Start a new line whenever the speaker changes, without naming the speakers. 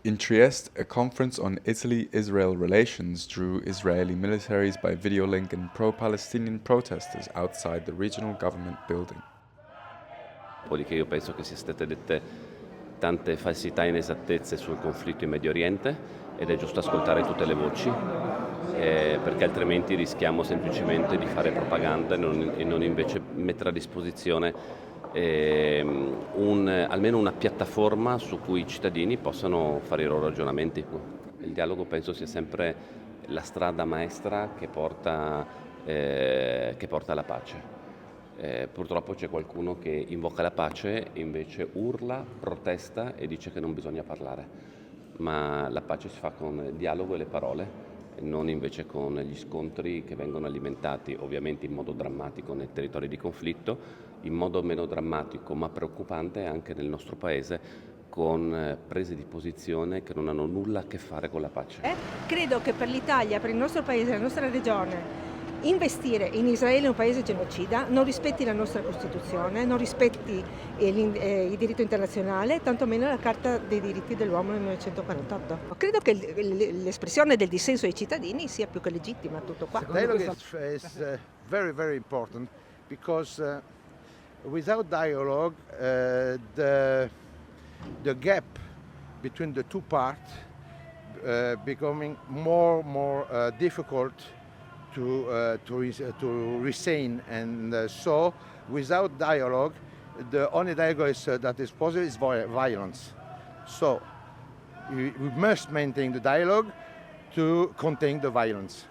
In Trieste, a conference on Italy-Israel relations drew Israeli militaries by video link and pro-Palestinian protesters outside the regional government building.
Dopodiché io penso che siano state dette tante falsità e inesattezze sul conflitto in Medio Oriente ed è giusto ascoltare tutte le voci, perché altrimenti rischiamo semplicemente di fare propaganda e non invece mettere a disposizione almeno una piattaforma su cui i cittadini possano fare i loro ragionamenti. Il dialogo penso sia sempre la strada maestra che porta alla pace. Purtroppo c'è qualcuno che invoca la pace e invece urla, protesta e dice che non bisogna parlare, ma la pace si fa con il dialogo e le parole, e non invece con gli scontri che vengono alimentati ovviamente in modo drammatico nei territori di conflitto, in modo meno drammatico ma preoccupante anche nel nostro paese, con prese di posizione che non hanno nulla a che fare con la pace.
Credo che per l'Italia, per il nostro paese, la nostra regione, investire in Israele, un paese genocida, non rispetti la nostra Costituzione, non rispetti il diritto internazionale, tantomeno la Carta dei diritti dell'uomo nel 1948. Credo che l'espressione del dissenso ai cittadini sia più che legittima, tutto qua.
Dialogue is very, very important because without dialogue, the gap between the two parts becoming more difficult to restrain, and so without dialogue, the only dialogue that is possible is violence. So we must maintain the dialogue to contain the violence.